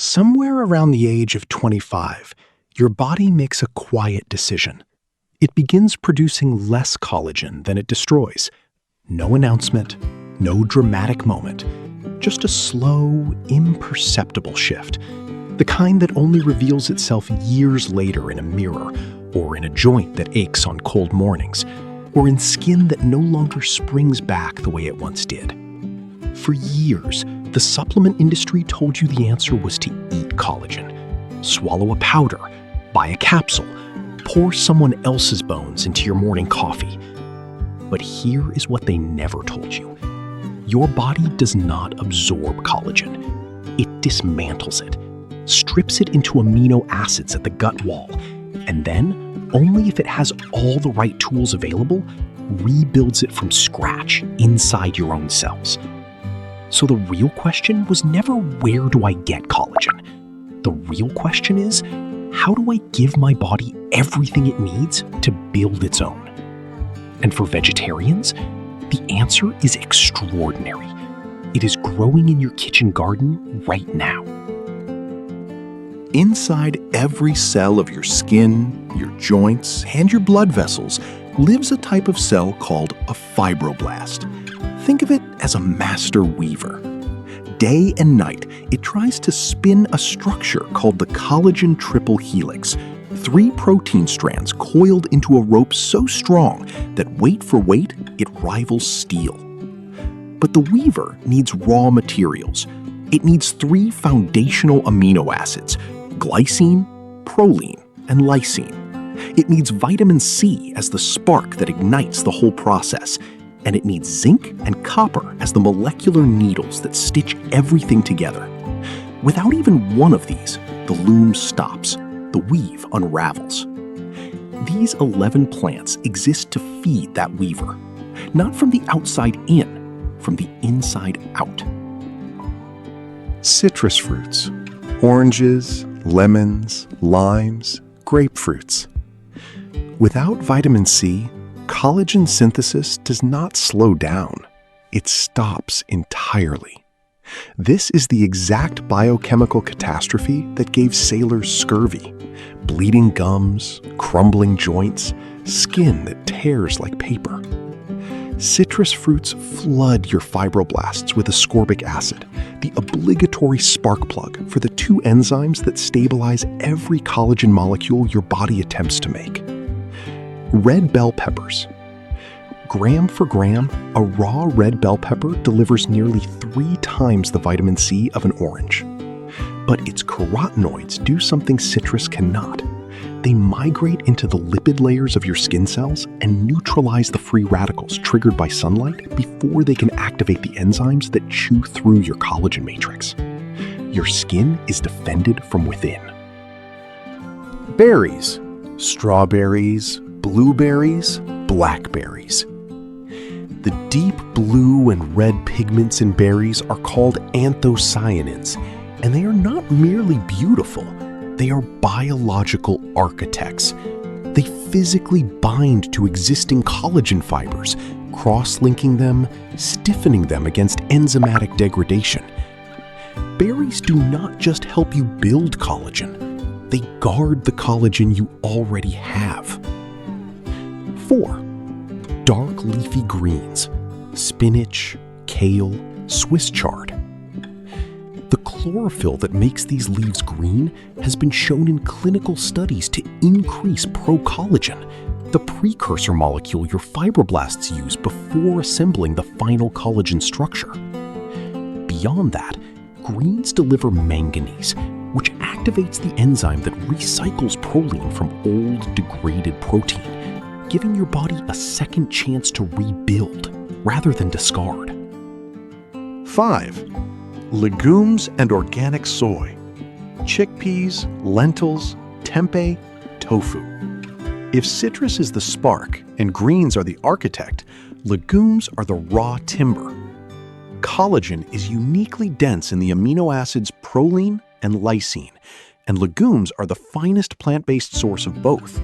Somewhere around the age of 25, your body makes a quiet decision. It begins producing less collagen than it destroys. No announcement, no dramatic moment, just a slow, imperceptible shift. The kind that only reveals itself years later in a mirror, or in a joint that aches on cold mornings, or in skin that no longer springs back the way it once did. For years, the supplement industry told you the answer was to eat collagen. Swallow a powder, buy a capsule, pour someone else's bones into your morning coffee. But here is what they never told you. Your body does not absorb collagen. It dismantles it, strips it into amino acids at the gut wall, and then, only if it has all the right tools available, rebuilds it from scratch inside your own cells. So the real question was never, where do I get collagen? The real question is, how do I give my body everything it needs to build its own? And for vegetarians, the answer is extraordinary. It is growing in your kitchen garden right now. Inside every cell of your skin, your joints, and your blood vessels lives a type of cell called a fibroblast. Think of it as a master weaver. Day and night, it tries to spin a structure called the collagen triple-helix, 3 protein strands coiled into a rope so strong that weight for weight, it rivals steel. But the weaver needs raw materials. It needs 3 foundational amino acids: glycine, proline, and lysine. It needs vitamin C as the spark that ignites the whole process. And it needs zinc and copper as the molecular needles that stitch everything together. Without even one of these, the loom stops, the weave unravels. These 11 plants exist to feed that weaver, not from the outside in, from the inside out. Citrus fruits, oranges, lemons, limes, grapefruits. Without vitamin C, collagen synthesis does not slow down. It stops entirely. This is the exact biochemical catastrophe that gave sailors scurvy, bleeding gums, crumbling joints, skin that tears like paper. Citrus fruits flood your fibroblasts with ascorbic acid, the obligatory spark plug for the 2 enzymes that stabilize every collagen molecule your body attempts to make. Red bell peppers. Gram for gram, a raw red bell pepper delivers nearly 3 times the vitamin C of an orange. But its carotenoids do something citrus cannot. They migrate into the lipid layers of your skin cells and neutralize the free radicals triggered by sunlight before they can activate the enzymes that chew through your collagen matrix. Your skin is defended from within. Berries. Strawberries, blueberries, blackberries. The deep blue and red pigments in berries are called anthocyanins, and they are not merely beautiful, they are biological architects. They physically bind to existing collagen fibers, cross-linking them, stiffening them against enzymatic degradation. Berries do not just help you build collagen, they guard the collagen you already have. 4. Dark leafy greens, spinach, kale, Swiss chard. The chlorophyll that makes these leaves green has been shown in clinical studies to increase procollagen, the precursor molecule your fibroblasts use before assembling the final collagen structure. Beyond that, greens deliver manganese, which activates the enzyme that recycles proline from old, degraded protein, giving your body a second chance to rebuild rather than discard. 5. Legumes and organic soy. Chickpeas, lentils, tempeh, tofu. If citrus is the spark and greens are the architect, legumes are the raw timber. Collagen is uniquely dense in the amino acids proline and lysine, and legumes are the finest plant-based source of both.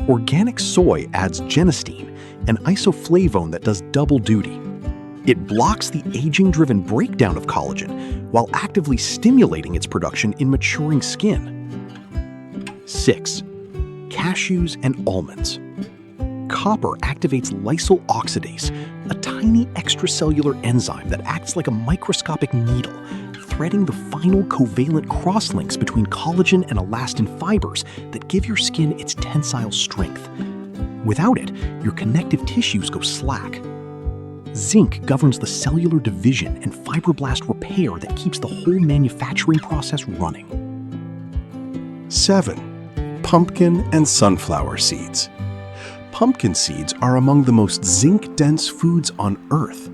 Organic soy adds genistein, an isoflavone that does double duty. It blocks the aging-driven breakdown of collagen while actively stimulating its production in maturing skin. 6. Cashews and almonds. Copper activates lysyl oxidase, a tiny extracellular enzyme that acts like a microscopic needle, threading the final covalent crosslinks between collagen and elastin fibers that give your skin its tensile strength. Without it, your connective tissues go slack. Zinc governs the cellular division and fibroblast repair that keeps the whole manufacturing process running. 7. Pumpkin and sunflower seeds. Pumpkin seeds are among the most zinc-dense foods on Earth,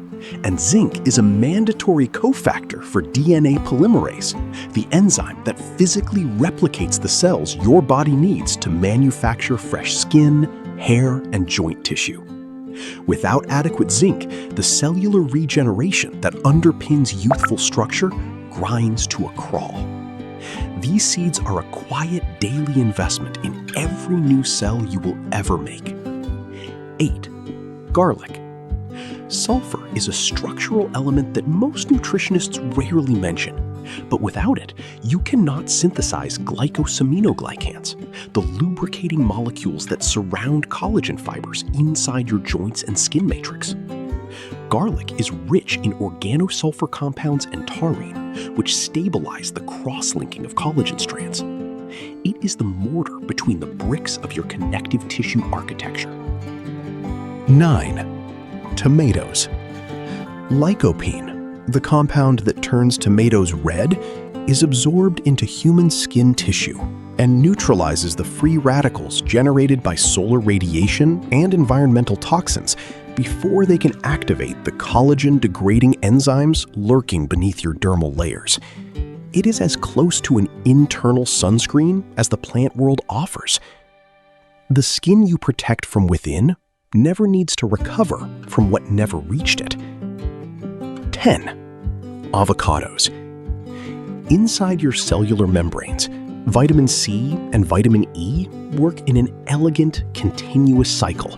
and zinc is a mandatory cofactor for DNA polymerase, the enzyme that physically replicates the cells your body needs to manufacture fresh skin, hair, and joint tissue. Without adequate zinc, the cellular regeneration that underpins youthful structure grinds to a crawl. These seeds are a quiet daily investment in every new cell you will ever make. 8. Garlic. Sulfur is a structural element that most nutritionists rarely mention, but without it, you cannot synthesize glycosaminoglycans, the lubricating molecules that surround collagen fibers inside your joints and skin matrix. Garlic is rich in organosulfur compounds and taurine, which stabilize the cross-linking of collagen strands. It is the mortar between the bricks of your connective tissue architecture. 9. Tomatoes. Lycopene, the compound that turns tomatoes red, is absorbed into human skin tissue and neutralizes the free radicals generated by solar radiation and environmental toxins before they can activate the collagen-degrading enzymes lurking beneath your dermal layers. It is as close to an internal sunscreen as the plant world offers. The skin you protect from within never needs to recover from what never reached it. 10. Avocados. Inside your cellular membranes, vitamin C and vitamin E work in an elegant, continuous cycle.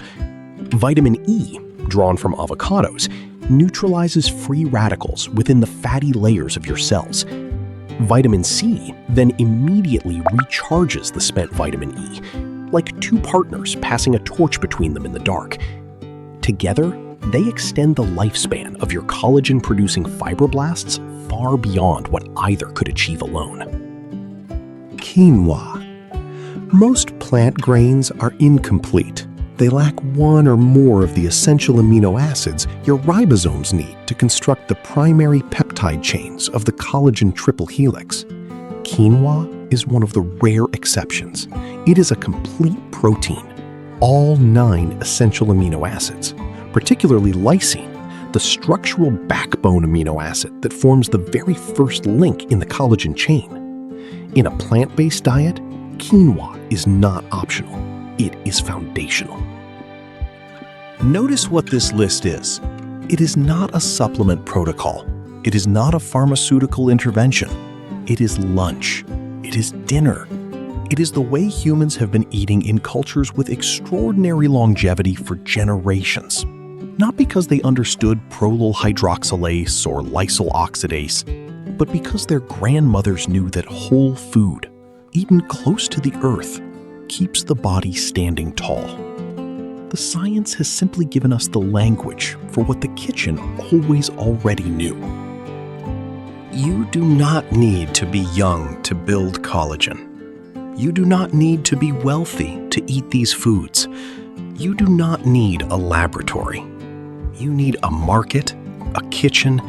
Vitamin E, drawn from avocados, neutralizes free radicals within the fatty layers of your cells. Vitamin C then immediately recharges the spent vitamin E, like two partners passing a torch between them in the dark. Together, they extend the lifespan of your collagen-producing fibroblasts far beyond what either could achieve alone. Quinoa. Most plant grains are incomplete. They lack one or more of the essential amino acids your ribosomes need to construct the primary peptide chains of the collagen triple-helix. Quinoa is one of the rare exceptions. It is a complete protein, all 9 essential amino acids, particularly lysine, the structural backbone amino acid that forms the very first link in the collagen chain. In a plant-based diet, quinoa is not optional. It is foundational. Notice what this list is. It is not a supplement protocol. It is not a pharmaceutical intervention. It is lunch. It is dinner. It is the way humans have been eating in cultures with extraordinary longevity for generations. Not because they understood prolyl hydroxylase or lysyl oxidase, but because their grandmothers knew that whole food, eaten close to the earth, keeps the body standing tall. The science has simply given us the language for what the kitchen always already knew. You do not need to be young to build collagen. You do not need to be wealthy to eat these foods. You do not need a laboratory. You need a market, a kitchen,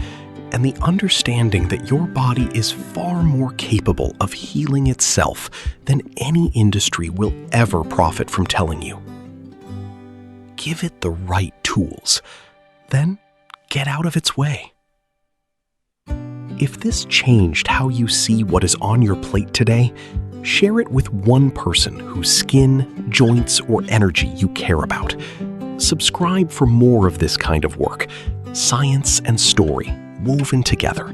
and the understanding that your body is far more capable of healing itself than any industry will ever profit from telling you. Give it the right tools, then get out of its way. If this changed how you see what is on your plate today, share it with one person whose skin, joints, or energy you care about. Subscribe for more of this kind of work, science and story woven together.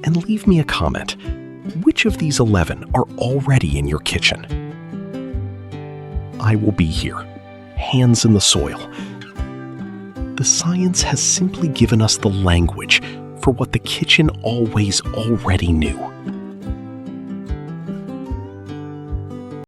And leave me a comment. Which of these 11 are already in your kitchen? I will be here, hands in the soil. The science has simply given us the language for what the kitchen always already knew.